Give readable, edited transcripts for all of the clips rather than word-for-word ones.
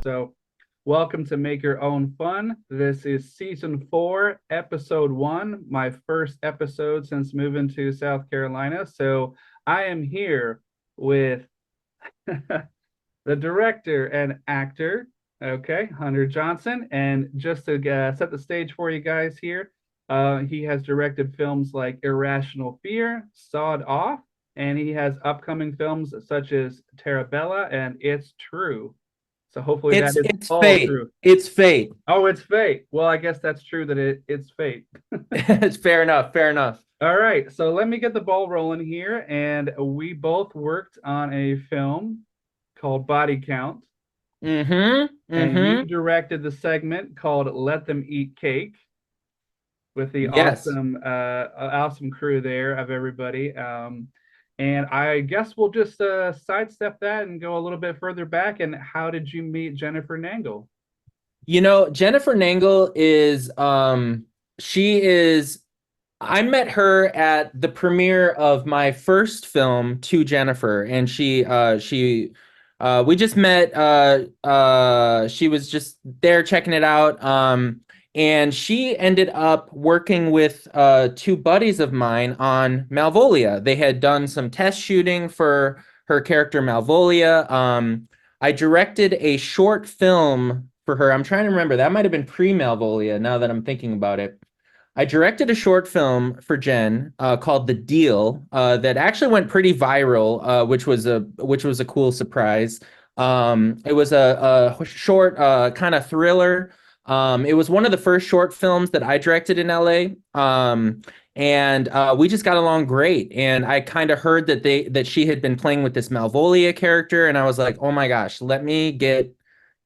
So, welcome to Make Your Own Fun. This is season 4, episode 1, my first episode since moving to South Carolina. So, I am here with the director and actor, okay, Hunter Johnson. And just to set the stage for you guys here, he has directed films like Irrational Fear, Sawed Off, and he has upcoming films such as Terabella and It's True. So hopefully that It's is it's all fate. true. It's fate. Oh, it's fate. Well, I guess that's true that it's fate. It's fair enough. Fair enough. All right, so let me get the ball rolling here. And we both worked on a film called Body Count, Mm-hmm. and you Mm-hmm. directed the segment called Let Them Eat Cake with the Yes. awesome crew there of everybody. And I guess we'll just sidestep that and go a little bit further back. And how did you meet Jennifer Nangle? Jennifer Nangle is she is I met her at the premiere of my first film, To Jennifer, and she we just met she was just there checking it out. And she ended up working with two buddies of mine on Malvolia. They had done some test shooting for her character Malvolia. I directed a short film for her. I'm trying to remember. That might have been pre-Malvolia now that I'm thinking about it. I directed a short film for Jen called The Deal that actually went pretty viral, which was a cool surprise. It was a short kind of thriller. It was one of the first short films that I directed in LA. And we just got along great. And I kind of heard that she had been playing with this Malvolia character, and I was like, oh my gosh, let me get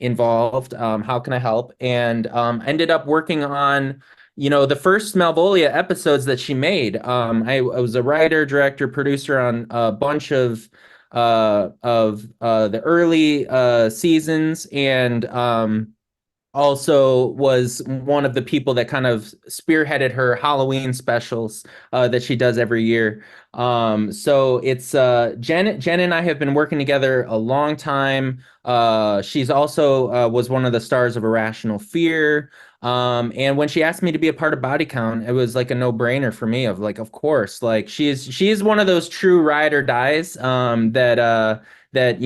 involved. How can I help? And ended up working on the first Malvolia episodes that she made. I was a writer, director, producer on a bunch of the early seasons, and also was one of the people that kind of spearheaded her Halloween specials that she does every year. So it's Jen and I have been working together a long time. She's also was one of the stars of Irrational Fear. And when she asked me to be a part of Body Count, it was like a no-brainer for me of like, of course, like she is one of those true ride or dies that that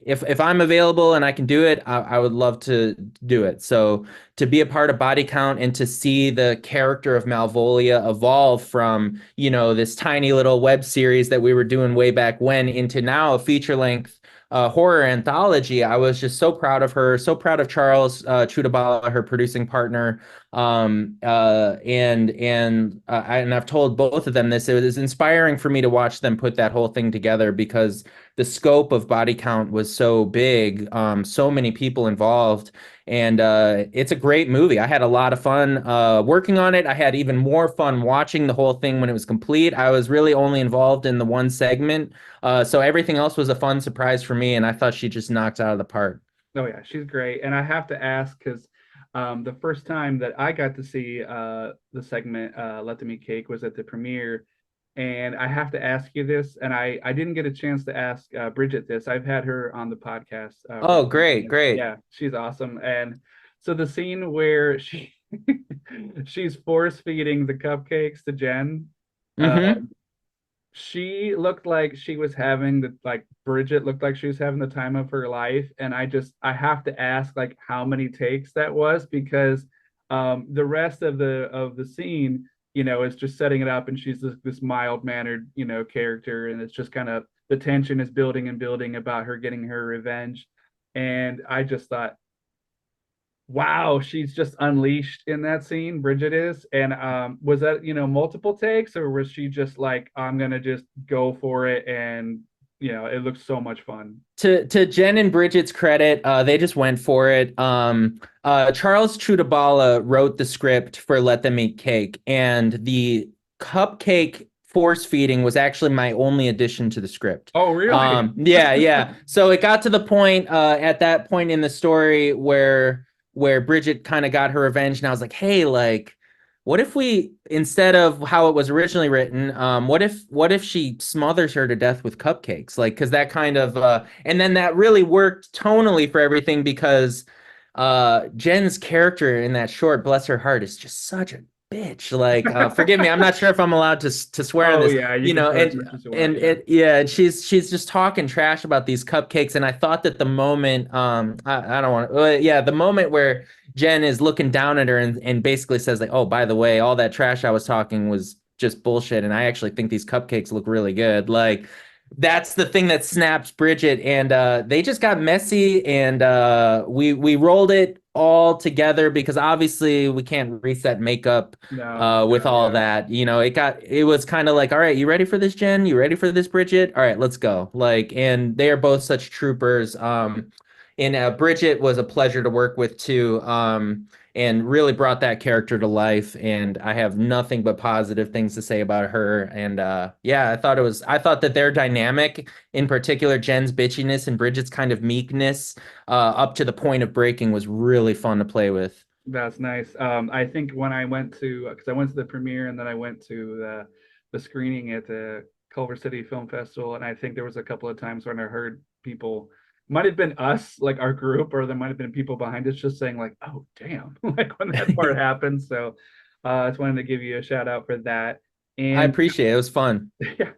if I'm available and I can do it, I would love to do it. So to be a part of Body Count and to see the character of Malvolia evolve from, this tiny little web series that we were doing way back when into now a feature length horror anthology, I was just so proud of her, so proud of Charles Chudabala, her producing partner. And I've told both of them this. It was inspiring for me to watch them put that whole thing together because the scope of Body Count was so big, so many people involved, and it's a great movie. I had a lot of fun working on it. I had even more fun watching the whole thing when it was complete. I was really only involved in the one segment, so everything else was a fun surprise for me, and I thought she just knocked out of the park. Oh yeah, she's great. And I have to ask because the first time that I got to see the segment Let Them Eat Cake was at the premiere. And I have to ask you this, and I didn't get a chance to ask Bridget this. I've had her on the podcast. Oh, great, great. Yeah, she's awesome. And so the scene where she's force feeding the cupcakes to Jen, uh, Mm-hmm. she looked like she was having the like Bridget looked like she was having the time of her life. And I have to ask like how many takes that was because the rest of the scene, is just setting it up, and she's this mild mannered, character, and it's just kind of the tension is building and building about her getting her revenge. And I just thought, wow, she's just unleashed in that scene, Bridget is. And was that, multiple takes, or was she just like, I'm gonna just go for it and it looks so much fun. To Jen and Bridget's credit, they just went for it. Charles Chudabala wrote the script for Let Them Eat Cake, and the cupcake force feeding was actually my only addition to the script. Oh, really? Yeah, yeah. So it got to the point at that point in the story where Bridget kind of got her revenge, and I was like, hey, like, what if we, instead of how it was originally written, what if she smothers her to death with cupcakes? Like, because that kind of and then that really worked tonally for everything because Jen's character in that short, bless her heart, is just such a bitch. Like, forgive me, I'm not sure if I'm allowed to swear on Oh this, yeah, you you can know, swear as much as you want. and Yeah, it yeah, and she's just talking trash about these cupcakes, and I thought that the moment, I don't want to, yeah, the moment where Jen is looking down at her and basically says like, "Oh, by the way, all that trash I was talking was just bullshit, and I actually think these cupcakes look really good." Like that's the thing that snaps Bridget, and they just got messy, and we rolled it all together because obviously we can't reset makeup no, with no, all yeah, that. It was kind of like, all right, you ready for this, Jen? You ready for this, Bridget? All right, let's go. Like, and they are both such troopers. And Bridget was a pleasure to work with too, and really brought that character to life. And I have nothing but positive things to say about her. And yeah, I thought that their dynamic, in particular, Jen's bitchiness and Bridget's kind of meekness, up to the point of breaking, was really fun to play with. that's nice. I think when I went to, because I went to the premiere and then I went to the screening at the Culver City Film Festival, and I think there was a couple of times when I heard people, might have been us, like our group, or there might have been people behind us just saying like, "Oh, damn!" like when that part happened. So, I just wanted to give you a shout out for that. I And appreciate it. It was fun. yeah,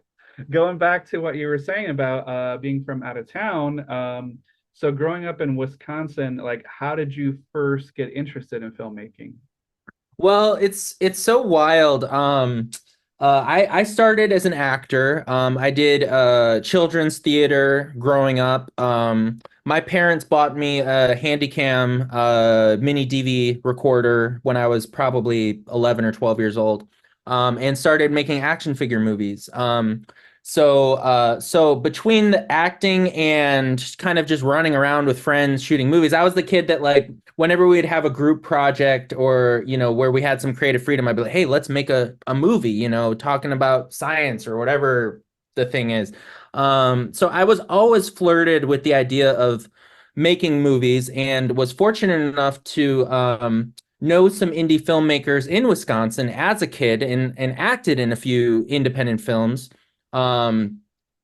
going back to what you were saying about being from out of town, so growing up in Wisconsin, like how did you first get interested in filmmaking? Well, it's so wild. I started as an actor. I did children's theater growing up. My parents bought me a Handycam mini DV recorder when I was probably 11 or 12 years old, and started making action figure movies. So between the acting and kind of just running around with friends shooting movies, I was the kid that like whenever we'd have a group project or where we had some creative freedom, I'd be like, hey, let's make a movie, talking about science or whatever the thing is. So I was always flirted with the idea of making movies and was fortunate enough to know some indie filmmakers in Wisconsin as a kid and acted in a few independent films. Um,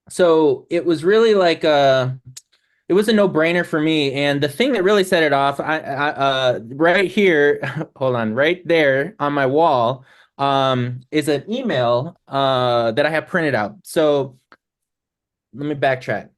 so it was really like it was a no-brainer for me. And the thing that really set it off, right here, hold on, right there on my wall, is an email that I have printed out. So let me backtrack.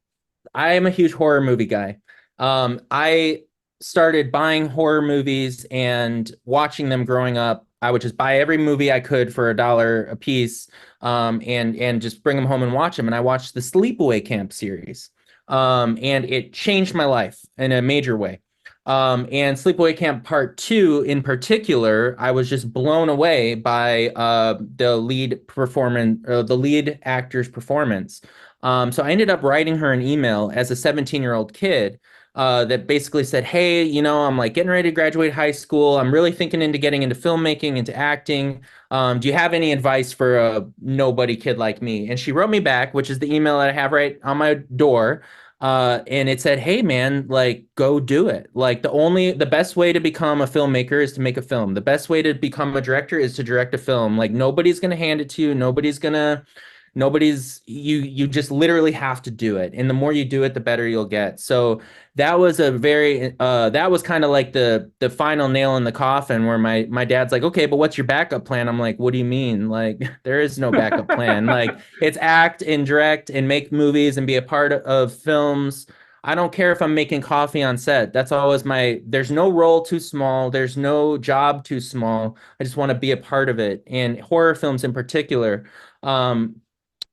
I am a huge horror movie guy. I started buying horror movies and watching them growing up. I would just buy every movie I could for $1 a piece, and just bring them home and watch them. And I watched the Sleepaway Camp series, and it changed my life in a major way. And Sleepaway Camp Part Two, in particular, I was just blown away by the lead actor's performance. So I ended up writing her an email as a 17-year-old kid that basically said, hey, I'm like getting ready to graduate high school. I'm really thinking into getting into filmmaking, into acting. Do you have any advice for a nobody kid like me? And she wrote me back, which is the email that I have right on my door. And it said, hey man, like go do it. Like the best way to become a filmmaker is to make a film. The best way to become a director is to direct a film. Like nobody's gonna hand it to you. You just literally have to do it, and the more you do it the better you'll get. So that was kind of like the final nail in the coffin where my dad's like, okay, but what's your backup plan? I'm like, what do you mean? Like there is no backup plan. Like it's act and direct and make movies and be a part of films. I don't care if I'm making coffee on set. That's always there's no role too small, there's no job too small. I just want to be a part of it, and horror films in particular. Um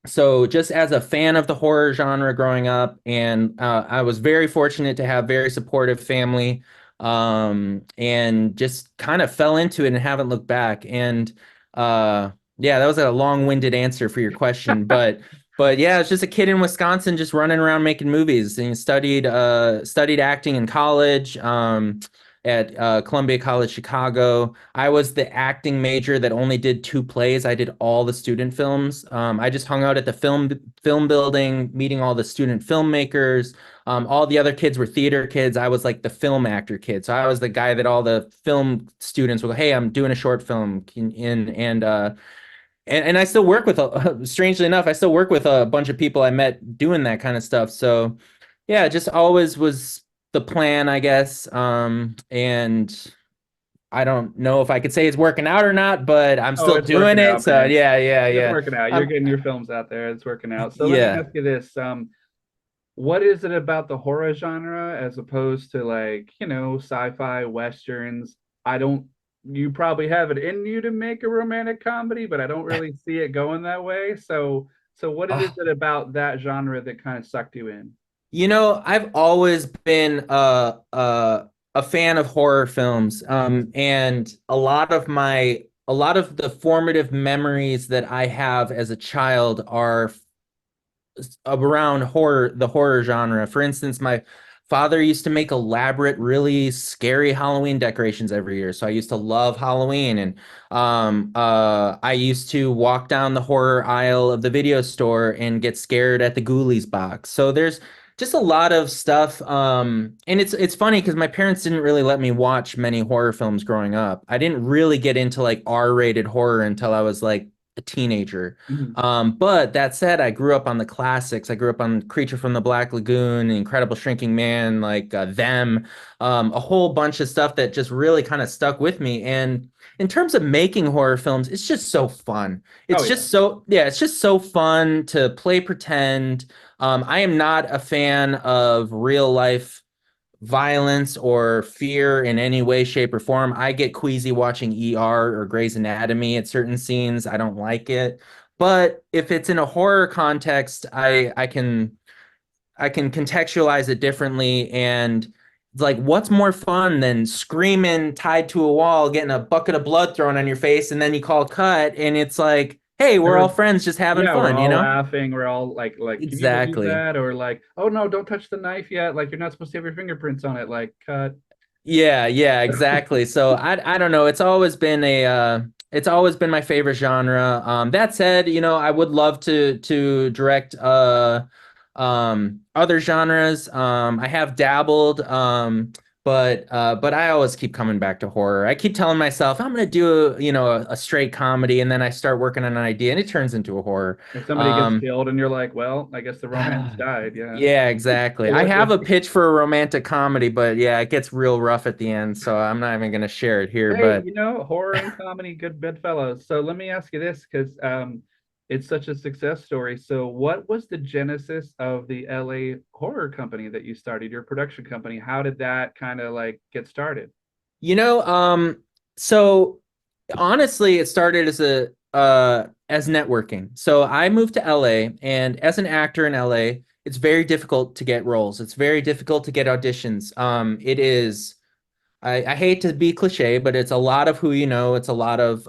so just as a fan of the horror genre growing up, and I was very fortunate to have very supportive family, and just kind of fell into it and haven't looked back. And yeah, that was a long-winded answer for your question, but But yeah, I was just a kid in Wisconsin, just running around making movies. And studied acting in college, at Columbia College Chicago. I was the acting major that only did two plays. I did all the student films. I just hung out at the film building, meeting all the student filmmakers. All the other kids were theater kids. I was like the film actor kid. So I was the guy that all the film students would go, "Hey, I'm doing a short film," and I still work with strangely enough, I still work with a bunch of people I met doing that kind of stuff. So yeah, it just always was the plan, I guess. And I don't know if I could say it's working out or not, but I'm Oh, still it's doing working it. out, So man. yeah, yeah, It's yeah. working out. You're Um, getting your films out there. It's working out. So let me yeah. ask you this. What is it about the horror genre as opposed to like, sci-fi, westerns? I don't, you probably have it in you to make a romantic comedy, but I don't really see it going that way. So what is Oh, it about that genre that kind of sucked you in? I've always been a fan of horror films. And a lot of the formative memories that I have as a child are around the horror genre. For instance, my father used to make elaborate, really scary Halloween decorations every year. So I used to love Halloween. And I used to walk down the horror aisle of the video store and get scared at the Ghoulies box. So there's just a lot of stuff. And it's funny because my parents didn't really let me watch many horror films growing up. I didn't really get into like R-rated horror until I was like a teenager. Mhm. But that said, I grew up on the classics. I grew up on Creature from the Black Lagoon, Incredible Shrinking Man, like Them, a whole bunch of stuff that just really kind of stuck with me. And in terms of making horror films, it's just so fun. Oh yeah. It's just so fun to play pretend. I am not a fan of real life violence or fear in any way, shape, or form. I get queasy watching ER or Grey's Anatomy at certain scenes. I don't like it. But if it's in a horror context, I can contextualize it differently. And like, what's more fun than screaming tied to a wall, getting a bucket of blood thrown on your face, and then you call cut, and it's like, hey, we're all We're friends just having yeah, we're fun, you all know? laughing. We're all like, can you believe Exactly. that? Or like, oh no, don't touch the knife yet. Like you're not supposed to have your fingerprints on it. Like cut. Yeah, yeah, exactly. So I don't know. It's always been my favorite genre. That said, I would love to direct other genres. I have dabbled, but I always keep coming back to horror. I keep telling myself I'm gonna do a straight comedy, and then I start working on an idea and it turns into a horror. If somebody gets Um killed and you're like, well, I guess the romance died. Yeah. Yeah, exactly. So I what have a pitch for a romantic comedy, but yeah, it gets real rough at the end, so I'm not even gonna share it here. hey, But horror and comedy, good bedfellows. So let me ask you this, because it's such a success story. So what was the genesis of the LA horror company that you started, your production company? How did that kind of like get started? you know, so honestly, it started as networking. So I moved to LA, and as an actor in LA, it's very difficult to get roles. It's very difficult to get auditions. It is. I hate to be cliche, but it's a lot of who you know. It's a lot of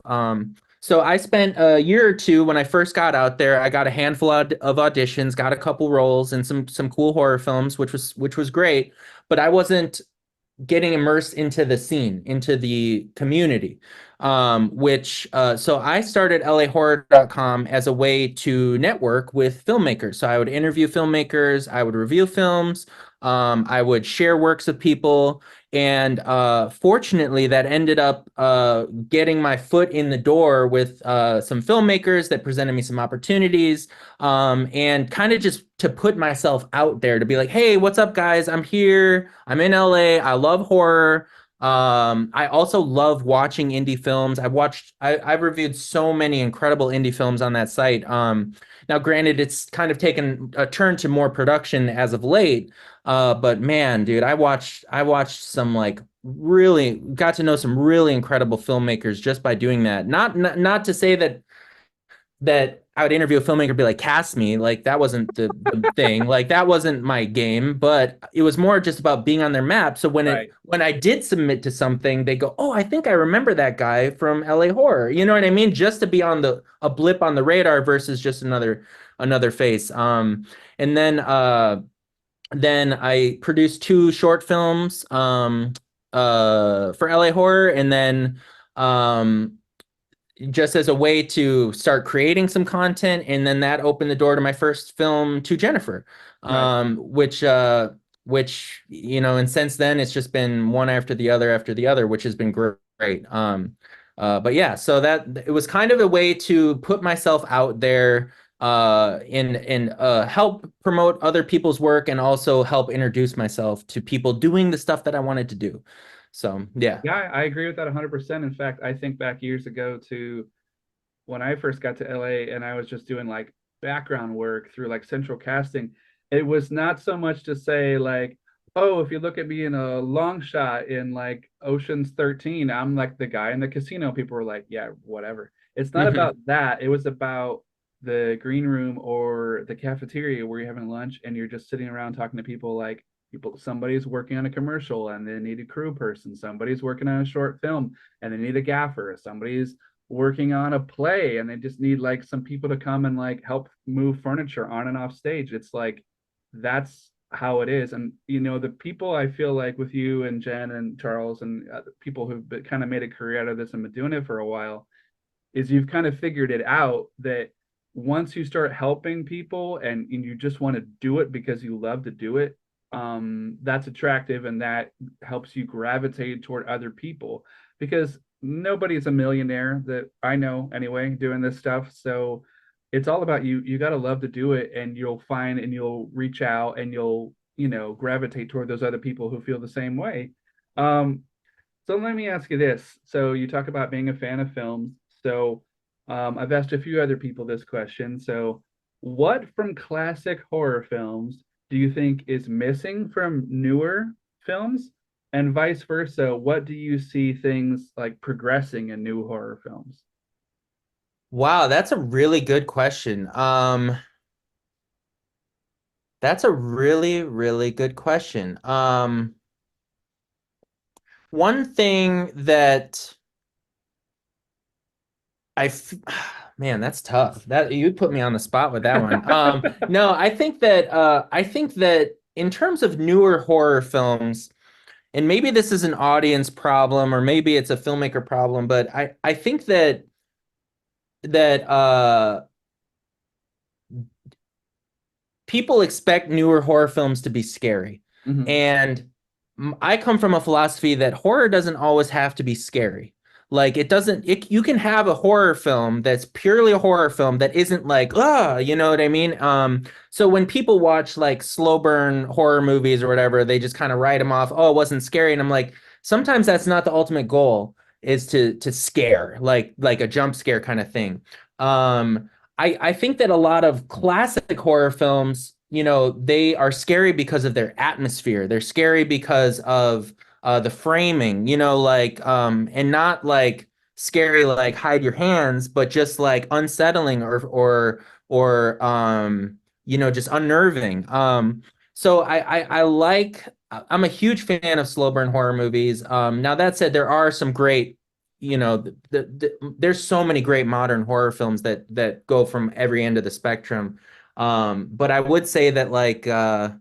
so I spent a year or two when I first got out there. I got a handful of auditions, got a couple roles in some cool horror films, which was great. But I wasn't getting immersed into the scene, into the community. So I started lahorror.com as a way to network with filmmakers. So I would interview filmmakers, I would review films, I would share works of people. And fortunately, that ended up getting my foot in the door with some filmmakers that presented me some opportunities, and kind of just to put myself out there to be like, hey, what's up, guys? I'm here. I'm in LA. I love horror. I also love watching indie films. I've reviewed so many incredible indie films on that site. Now, granted, it's kind of taken a turn to more production as of late. But man, dude, I watched some like really got to know some really incredible filmmakers just by doing that. Not to say that I would interview a filmmaker and be like, cast me. Like that wasn't the thing. Like that wasn't my game, but it was more just about being on their map. So Right. when I did submit to something, they go, oh, I think I remember that guy from LA Horror. You know what I mean? Just to be on a blip on the radar versus just another another face. And then I produced two short films for LA Horror, and then um just as a way to start creating some content, and then that opened the door to my first film, To Jennifer, Right. which and since then it's just been one after the other, which has been great. But yeah, so that it was kind of a way to put myself out there, and help promote other people's work, and also help introduce myself to people doing the stuff that I wanted to do. So yeah. Yeah, I agree with that 100%. In fact, I think back years ago to when I first got to LA and I was just doing like background work through like central casting. It was not so much to say like, oh, if you look at me in a long shot in like Ocean's 13, I'm like the guy in the casino. People were like, yeah, whatever. It's not Mhm. about that. It was about the green room or the cafeteria where you're having lunch and you're just sitting around talking to people like people, somebody's working on a commercial and they need a crew person, somebody's working on a short film and they need a gaffer, somebody's working on a play and they just need like some people to come and like help move furniture on and off stage. It's like that's how it is. And the people I feel like with you and Jen and Charles and people who've kind of made a career out of this and been doing it for a while is you've kind of figured it out that once you start helping people and you just want to do it because you love to do it, that's attractive and that helps you gravitate toward other people because nobody's a millionaire that I know anyway doing this stuff. So it's all about you. You got to love to do it and you'll find and you'll reach out and you'll, gravitate toward those other people who feel the same way. Um, so let me ask you this. So you talk about being a fan of films. So I've asked a few other people this question. So what from classic horror films do you think is missing from newer films? And vice versa, what do you see things like progressing in new horror films? Wow, that's a really good question. That's a really, really good question. One thing that I, f- man, that's tough. That you put me on the spot with that one. No, I think that in terms of newer horror films, and maybe this is an audience problem, or maybe it's a filmmaker problem, but I think that people expect newer horror films to be scary. Mm-hmm. And I come from a philosophy that horror doesn't always have to be scary. Like it doesn't you can have a horror film that's purely a horror film that isn't like, you know what I mean? So when people watch like slow burn horror movies or whatever, they just kind of write them off, oh, it wasn't scary. And I'm like, sometimes that's not the ultimate goal, is to scare, like a jump scare kind of thing. I think that a lot of classic horror films, they are scary because of their atmosphere. They're scary because of the framing, and not like scary like hide your hands, but just like unsettling or just unnerving. So I like. I'm a huge fan of slow burn horror movies. Now that said, there are some great there's so many great modern horror films that go from every end of the spectrum. But I would say that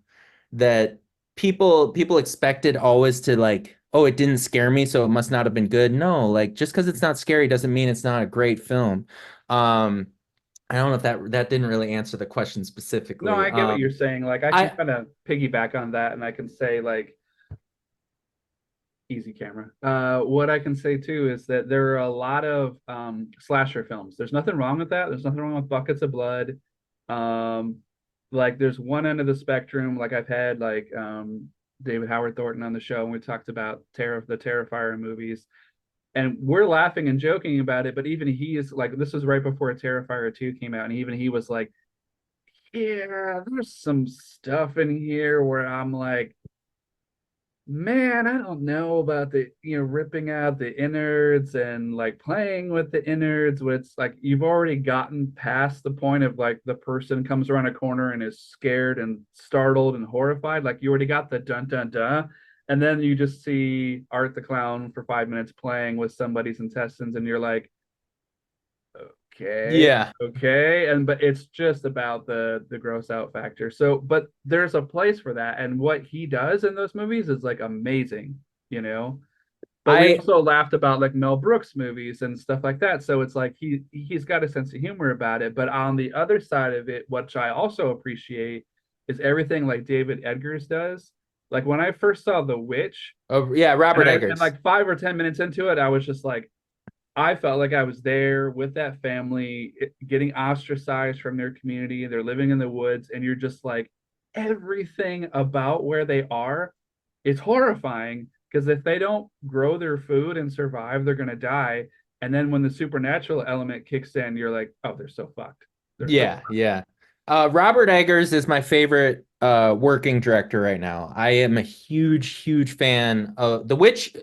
that people expected always to like, oh, it didn't scare me, so it must not have been good. No, like just because it's not scary doesn't mean it's not a great film. Um, I don't know if that didn't really answer the question No, specifically. I get what you're saying. Like I can I kind of piggyback on that and I can say like easy camera. What I can say too is that there are a lot of slasher films. There's nothing wrong with that. There's nothing wrong with buckets of blood. Um, like there's one end of the spectrum. Like I've had like David Howard Thornton on the show, and we talked about the Terrifier movies, and we're laughing and joking about it. But even he is like, this was right before Terrifier 2 came out, and even he was like, yeah, there's some stuff in here where I'm like, man, I don't know about the, ripping out the innards and like playing with the innards, where it's like you've already gotten past the point of like the person comes around a corner and is scared and startled and horrified. Like you already got the dun dun dun. And then you just see Art the Clown for 5 minutes playing with somebody's intestines, and you're like, okay, Yeah. okay, and but it's just about the gross out factor. So, but there's a place for that, and what he does in those movies is like amazing, you know. But we I also laughed about like Mel Brooks movies and stuff like that. So it's like he's got a sense of humor about it. But on the other side of it, which I also appreciate, is everything like David Edgars does. Like when I first saw The Witch, yeah, and Robert and Eggers. like 5 or 10 minutes into it, I was just like, I felt like I was there with that family, getting ostracized from their community. They're living in the woods, and you're just like, everything about where they are is horrifying because if they don't grow their food and survive, they're going to die. And then when the supernatural element kicks in, you're like, oh, they're so fucked. They're so Yeah, yeah. Robert Eggers is my favorite working director right now. I am a huge, huge fan of The Witch,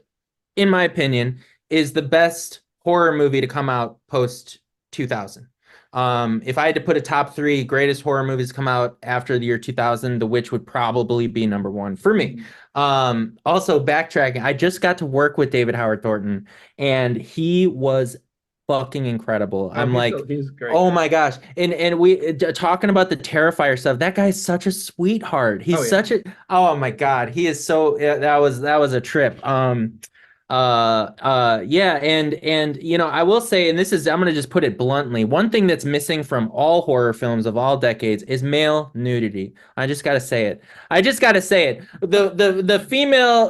in my opinion, is the best horror movie to come out post 2000. If I had to put a top three greatest horror movies come out after the year 2000, The Witch would probably be number one for me. fucked. Also backtracking, I just got to work with David Howard Thornton, and he was fucking incredible. Oh, I'm like, he's a great oh guy. my gosh. And we talking about the Terrifier stuff. That guy's such a sweetheart. Oh He's yeah. such a oh my God. He is so that was a trip. Yeah, and you know, I will say, and this is I'm gonna just put it bluntly, one thing that's missing from all horror films of all decades is male nudity. I just gotta say it. I just gotta say it. The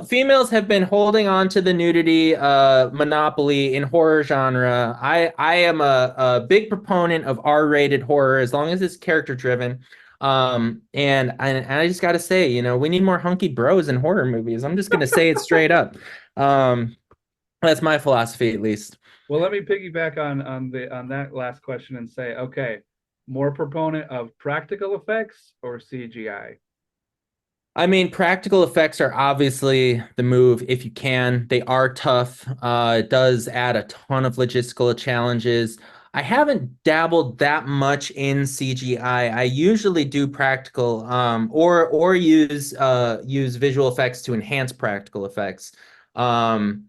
females have been holding on to the nudity monopoly in horror genre. I am a big proponent of R-rated horror as long as it's character driven. And I just gotta say, you know, we need more hunky bros in horror movies. I'm just gonna say it straight up. Um, that's my philosophy, at least. Well, let me piggyback on that last question and say, okay, more proponent of practical effects or CGI? I mean, practical effects are obviously the move if you can. They are tough. It does add a ton of logistical challenges. I haven't dabbled that much in CGI. I usually do practical, or use visual effects to enhance practical effects. Um,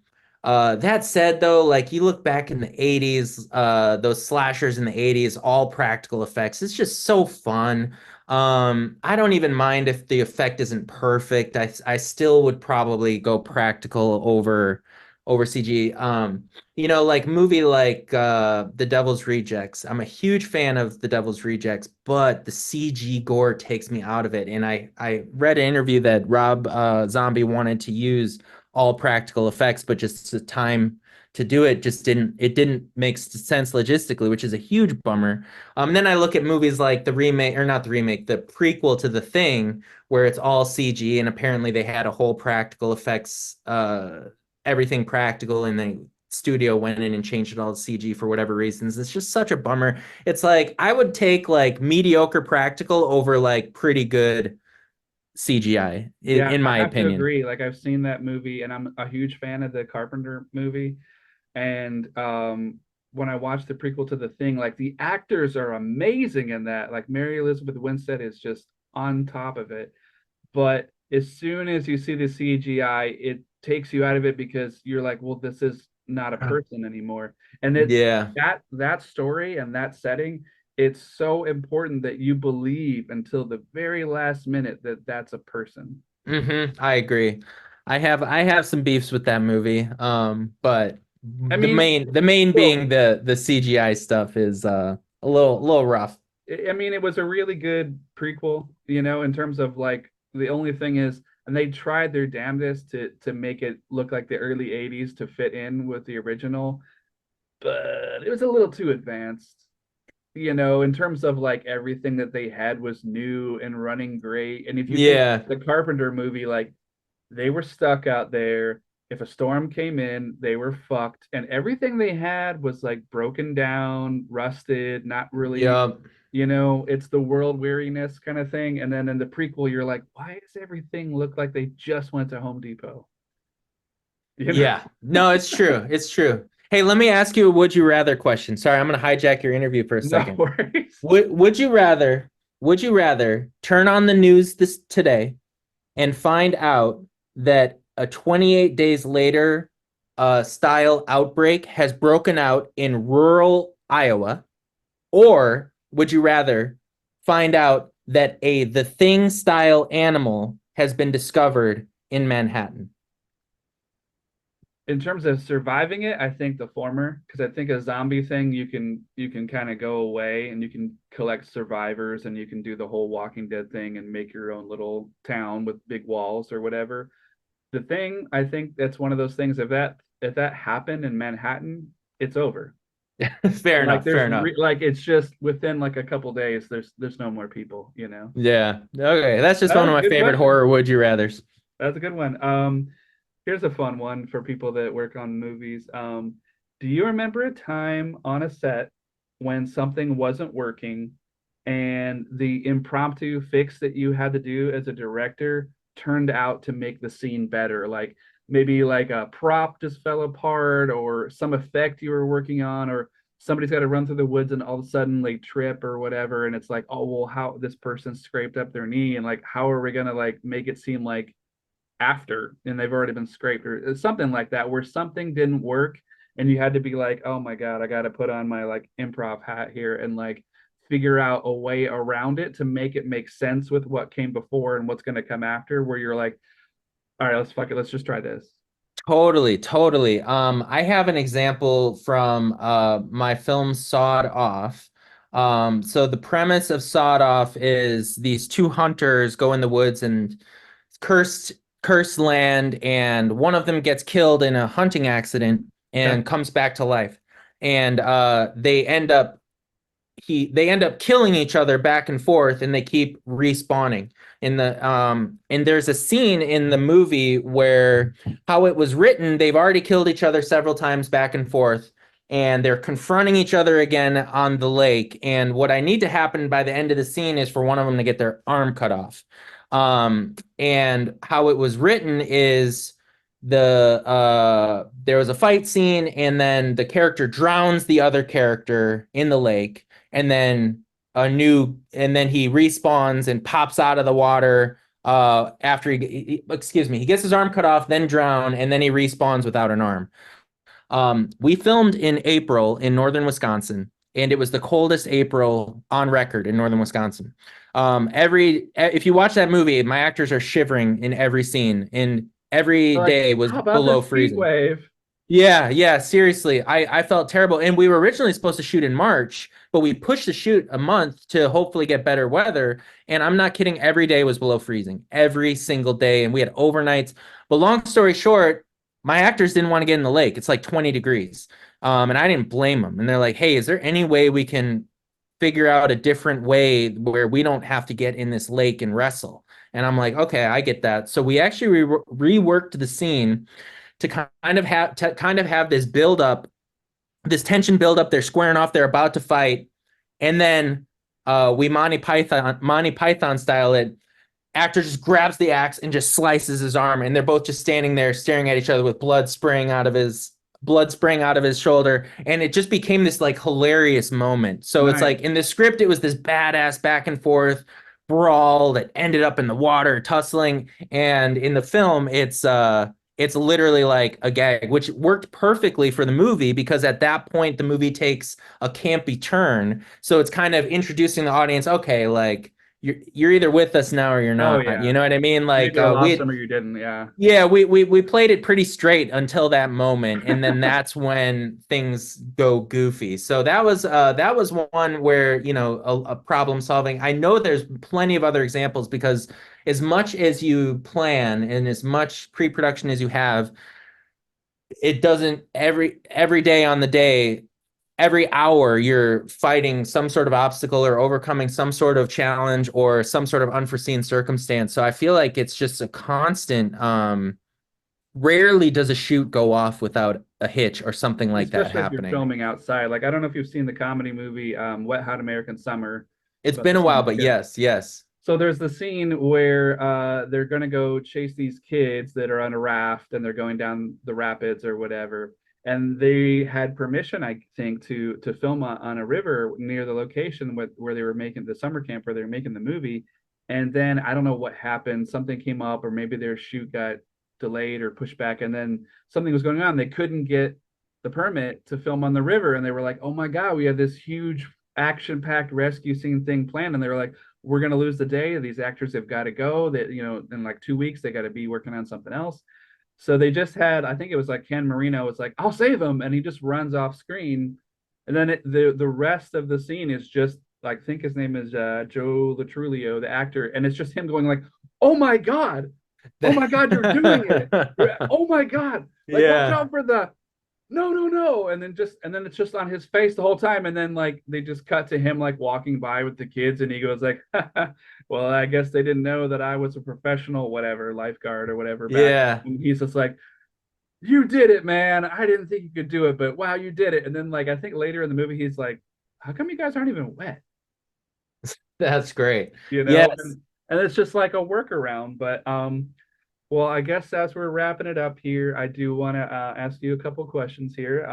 that said, though, like you look back in the 80s, those slashers in the 80s, all practical effects. It's just so fun. I don't even mind if the effect isn't perfect. I still would probably go practical over CG. You know, like movie like The Devil's Rejects. I'm a huge fan of The Devil's Rejects, but the CG gore takes me out of it. And I read an interview that Rob Zombie wanted to use all practical effects, but just the time to do it just didn't make sense logistically, which is a huge bummer. Then I look at movies like the remake, or not the remake, the prequel to The Thing, where it's all CG, and apparently they had a whole practical effects, everything practical, and the studio went in and changed it all to CG for whatever reasons. It's just such a bummer. It's like I would take like mediocre practical over like pretty good CGI, Yeah, in I my have to opinion. agree. Like I've seen that movie, and I'm a huge fan of the Carpenter movie. And when I watched the prequel to The Thing, like the actors are amazing in that. Like Mary Elizabeth Winstead is just on top of it. But as soon as you see the CGI, it takes you out of it because you're like, well, this is not a person anymore. And it's Yeah. that story and that setting, it's so important that you believe until the very last minute that that's a person. I agree. I have some beefs with that movie. But I the mean, main well, being the CGI stuff is a little rough. I mean, it was a really good prequel, you know, in terms of like the only thing is, and they tried their damnedest to make it look like the early '80s to fit in with the original, but it was a little too advanced, you know, in terms of like everything that they had was new and running great. And if you think Yeah. the Carpenter movie, like they were stuck out there. If a storm came in, they were fucked, and everything they had was like broken down, rusted, not really, Yup. you know, it's the world weariness kind of thing. And then in the prequel, you're like, why does everything look like they just went to Home Depot? You know, Yeah. No, it's true. It's true. Hey, let me ask you a would you rather question. Sorry, I'm gonna hijack your interview for a no second. worries. Would you rather turn on the news this today and find out that a 28 days later style outbreak has broken out in rural Iowa, Or would you rather find out that a The Thing style animal has been discovered in Manhattan? In terms of surviving it, I think the former, because I think a zombie thing you can kind of go away and you can collect survivors and you can do the whole Walking Dead thing and make your own little town with big walls or whatever. The thing, I think that's one of those things. If that happened in Manhattan, it's over. Fair Like enough. Fair enough. like it's just within like a couple days, there's no more people, you know. Yeah. Okay. That's just one That's of a my good favorite question. horror would you rathers. That's a good one. Here's a fun one for people that work on movies. Do you remember a time on a set when something wasn't working and the impromptu fix that you had to do as a director turned out to make the scene better? Like maybe like a prop just fell apart or some effect you were working on, or somebody's got to run through the woods and all of a sudden they trip or whatever. And it's like, oh, well, how this person scraped up their knee and like, how are we going to like make it seem like after and they've already been scraped or something like that, where something didn't work and you had to be like, oh my god, I got to put on my like improv hat here and like figure out a way around it to make it make sense with what came before and what's going to come after, where you're like, all right, let's fuck it, let's just try this. Totally, totally. I have an example from my film Sawed Off. So the premise of Sawed Off is these two hunters go in the woods and cursed cursed land, and one of them gets killed in a hunting accident Okay. and comes back to life. And they end up killing each other back and forth, and they keep respawning in the and there's a scene in the movie where how it was written, they've already killed each other several times back and forth, and they're confronting each other again on the lake, and what I need to happen by the end of the scene is for one of them to get their arm cut off. And how it was written is there was a fight scene, and then the character drowns the other character in the lake, and then and then he respawns and pops out of the water after excuse me, he gets his arm cut off, then drown, and then he respawns without an arm. We filmed in April in northern Wisconsin, and it was the coldest April on record in northern Wisconsin. If you watch that movie, my actors are shivering in every scene, and every Like, day was how about below this heat freezing. wave? Yeah, yeah, seriously. I felt terrible. And we were originally supposed to shoot in March, but we pushed the shoot a month to hopefully get better weather. And I'm not kidding, every day was below freezing, every single day. And we had overnights. But long story short, my actors didn't want to get in the lake. It's like 20 degrees. And I didn't blame them. And they're like, hey, is there any way we can figure out a different way where we don't have to get in this lake and wrestle? And I'm like, okay, I get that. So we actually reworked the scene to kind of have this build up, this tension build up. They're squaring off. They're about to fight, and then we Monty Python style it. Actor just grabs the axe and just slices his arm, and they're both just standing there staring at each other with blood spraying out of his shoulder, and it just became this like hilarious moment. So it's Nice. like in the script it was this badass back and forth brawl that ended up in the water tussling, and in the film it's literally like a gag, which worked perfectly for the movie because at that point the movie takes a campy turn. So it's kind of introducing the audience, okay, like you're either with us now or you're Oh not. yeah, You know what I mean? you Like either lost we them or you didn't. Yeah. yeah, we played it pretty straight until that moment, and then that's when things go goofy. So that was one where, you know, a problem solving. I know there's plenty of other examples because as much as you plan and as much pre-production as you have, it doesn't every day on the day, every hour you're fighting some sort of obstacle or overcoming some sort of challenge or some sort of unforeseen circumstance. So I feel like it's just a constant rarely does a shoot go off without a hitch or something like that Especially if you're happening. filming outside. Like I don't know if you've seen the comedy movie Wet Hot American Summer. It's It's about been the a while, summer but kids. yes, yes. So there's the scene where they're gonna go chase these kids that are on a raft and they're going down the rapids or whatever. And they had permission, I think, to film on a river near the location where they were making the summer camp where they were making the movie. And then I don't know what happened. Something came up, or maybe their shoot got delayed or pushed back, and then something was going on. They couldn't get the permit to film on the river, and they were like, "Oh my god, we have this huge action-packed rescue scene thing planned, and they were like, we're going to lose the day. These actors have got to go. That, you know, in like 2 weeks they got to be working on something else. So they just had, I think it was like Ken Marino was like, I'll save him, and he just runs off screen, and then the rest of the scene is just like, I think his name is Joe Latrulio, the actor, and it's just him going like, "Oh my god, oh my god, you're doing it! Oh my god, like watch Yeah. out for the no, no, no," and then it's just on his face the whole time, and then like they just cut to him like walking by with the kids, and he goes like, "Well, I guess they didn't know that I was a professional whatever lifeguard or whatever back." Yeah. And he's just like, "You did it, man. I didn't think you could do it, but wow, you did it." And then like I think later in the movie he's like, "How come you guys aren't even wet?" That's great. You know, Yes. and it's just like a workaround. But well, I guess as we're wrapping it up here, I do want to ask you a couple questions here.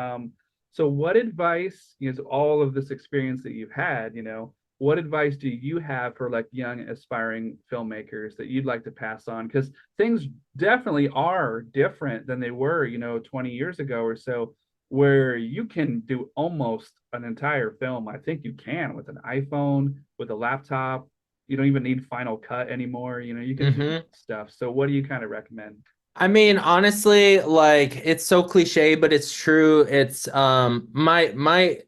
So what advice, you know, all of this experience that you've had, you know, what advice do you have for like young aspiring filmmakers that you'd like to pass on? Because things definitely are different than they were, you know, 20 years ago or so, where you can do almost an entire film. I think you can with an iPhone, with a laptop. You don't even need Final Cut anymore. You know, you can do Hmm. stuff. So what do you kind of recommend? I mean, honestly, like it's so cliche, but it's true. It's my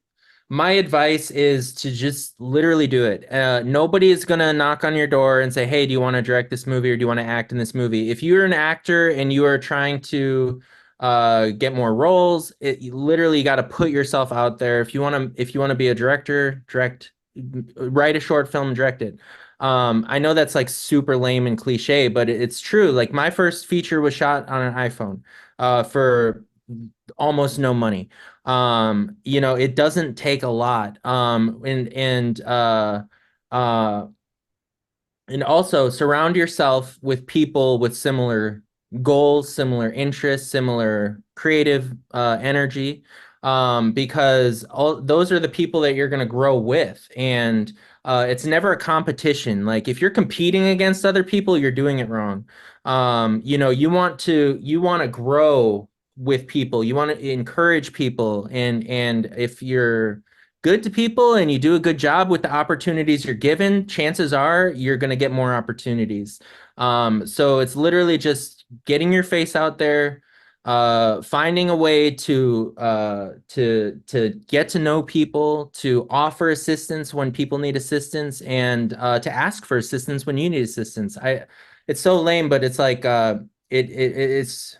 advice is to just literally do it. Nobody is gonna knock on your door and say, "Hey, do you want to direct this movie or do you want to act in this movie?" If you're an actor and you are trying to get more roles, you literally got to put yourself out there. If you want to be a director, write a short film, direct it. I know that's like super lame and cliche, but it's true. Like my first feature was shot on an iPhone, for almost no money. You know, it doesn't take a lot. Uh, and also surround yourself with people with similar goals, similar interests, similar creative energy, because all those are the people that you're going to grow with. And it's never a competition. Like if you're competing against other people, you're doing it wrong. You know, you want to grow with people. You want to encourage people, and if you're good to people and you do a good job with the opportunities you're given, chances are you're going to get more opportunities. So it's literally just getting your face out there, finding a way to get to know people, to offer assistance when people need assistance, and to ask for assistance when you need assistance. It's so lame, but it's like it's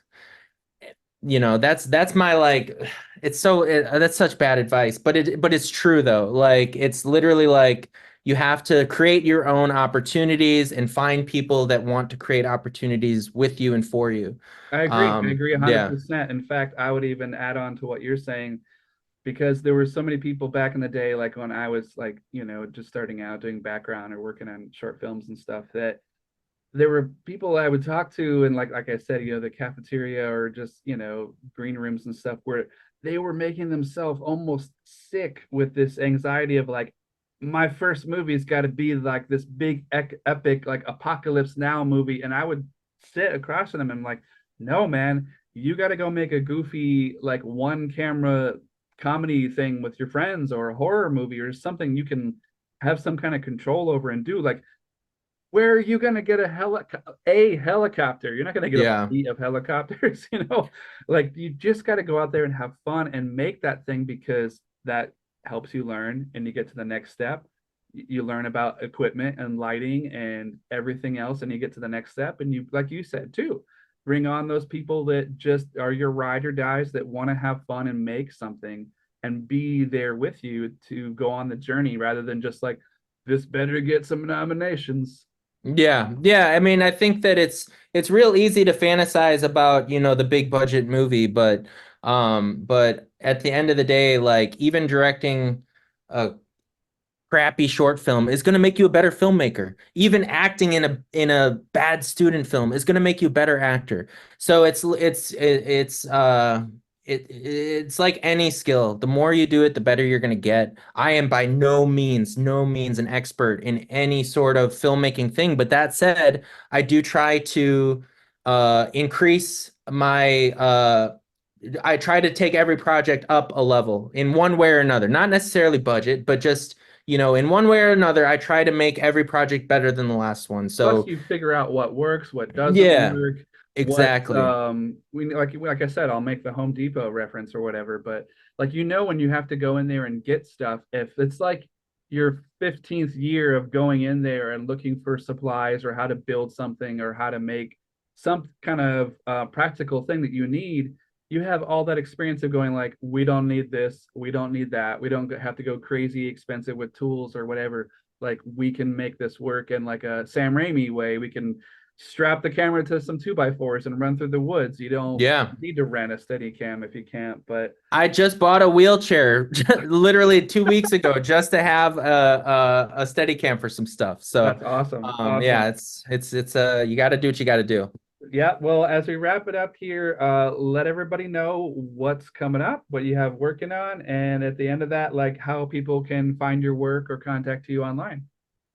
you know, that's my like that's such bad advice, but it's true though. Like it's literally like you have to create your own opportunities and find people that want to create opportunities with you and for you. I agree. I agree Yeah. 100%. In fact, I would even add on to what you're saying, because there were so many people back in the day, like when I was like, you know, just starting out doing background or working on short films and stuff, that there were people I would talk to, and like I said, you know, the cafeteria or just, you know, green rooms and stuff, where they were making themselves almost sick with this anxiety of like, my first movie's got to be like this big epic like apocalypse now movie. And I would sit across from them and I'm like, no man, you got to go make a goofy like one camera comedy thing with your friends, or a horror movie or something you can have some kind of control over and do. Like, where are you going to get a helicopter? You're not going to get a Yeah. fleet of helicopters, you know? Like you just got to go out there and have fun and make that thing, because that helps you learn and you get to the next step. You learn about equipment and lighting and everything else, and you get to the next step, and you, like you said too, bring on those people that just are your ride or dies, that want to have fun and make something and be there with you to go on the journey, rather than just like, this better get some nominations. Yeah, yeah. I mean, I think that it's real easy to fantasize about, you know, the big budget movie, but at the end of the day, like even directing a crappy short film is going to make you a better filmmaker. Even acting in a bad student film is going to make you a better actor. So it's like any skill. The more you do it, the better you're going to get. I am by no means an expert in any sort of filmmaking thing. But that said, I do try to increase my I try to take every project up a level in one way or another. Not necessarily budget, but just in one way or another, I try to make every project better than the last one. Plus, So you figure out what works, what doesn't yeah, work, what exactly. we like I said, I'll make the Home Depot reference or whatever, but like when you have to go in there and get stuff, if it's like your 15th year of going in there and looking for supplies or how to build something or how to make some kind of practical thing that you need, you have all that experience of going like, we don't need this, we don't need that, we don't have to go crazy expensive with tools or whatever. Like we can make this work in like a Sam Raimi way. We can strap the camera to some 2x4s and run through the woods. You don't Yeah. need to rent a steady cam if you can't, but I just bought a wheelchair literally 2 weeks ago just to have a steady cam for some stuff. So that's awesome. yeah, Awesome. it's you got to do what you got to do. Yeah, well, as we wrap it up here, let everybody know what's coming up, what you have working on, and at the end of that, like how people can find your work or contact you online.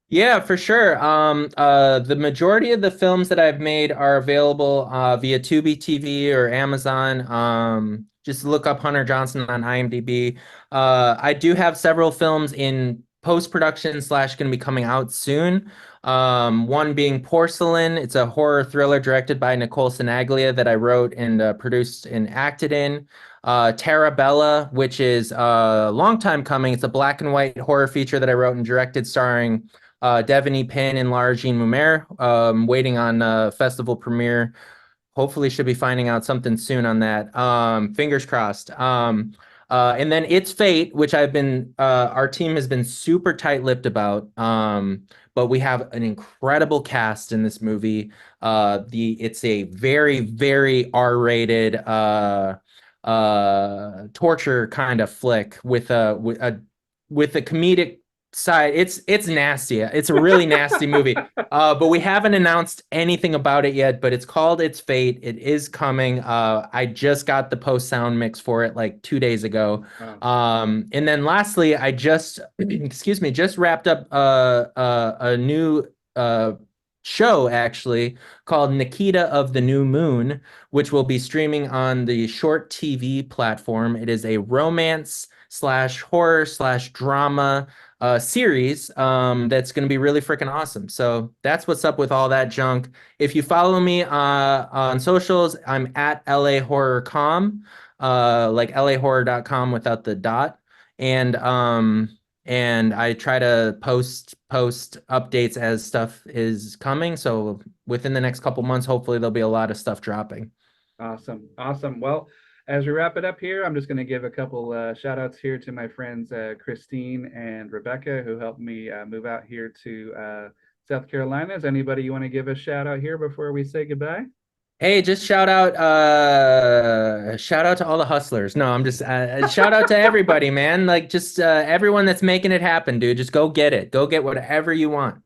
Yeah, for sure. The majority of the films that I've made are available via Tubi TV or Amazon. Just look up Hunter Johnson on IMDb. I do have several films in post-production slash going to be coming out soon. One being Porcelain. It's a horror thriller directed by Nicole Sinaglia that I wrote and produced and acted in. Tarabella, which is a long time coming. It's a black and white horror feature that I wrote and directed starring Devanny Pinn and Lara Jean Mumer, waiting on festival premiere. Hopefully, should be finding out something soon on that. Fingers crossed. And then It's Fate, which our team has been super tight-lipped about. But we have an incredible cast in this movie. It's a very, very R-rated torture kind of flick with a comedic side. It's nasty. It's a really nasty movie. But we haven't announced anything about it yet, but it's called It's Fate. It is coming. I just got the post sound mix for it like 2 days ago. Wow. And then lastly, I just excuse me, just wrapped up a new show actually called Nikita of the New Moon, which will be streaming on the Short TV platform. It is a romance slash horror slash drama series that's going to be really freaking awesome. So that's what's up with all that junk. If you follow me on socials, I'm at LA Horror Com, like lahorror.com without the dot. And I try to post updates as stuff is coming. So within the next couple months, hopefully there'll be a lot of stuff dropping. Awesome. Awesome. Well, as we wrap it up here, I'm just going to give a couple shout outs here to my friends Christine and Rebecca who helped me move out here to South Carolina. Is anybody you want to give a shout out here before we say goodbye? Hey, just shout out to all the hustlers. No, I'm just shout out to everybody, man. Like just everyone that's making it happen, dude. Just go get it. Go get whatever you want.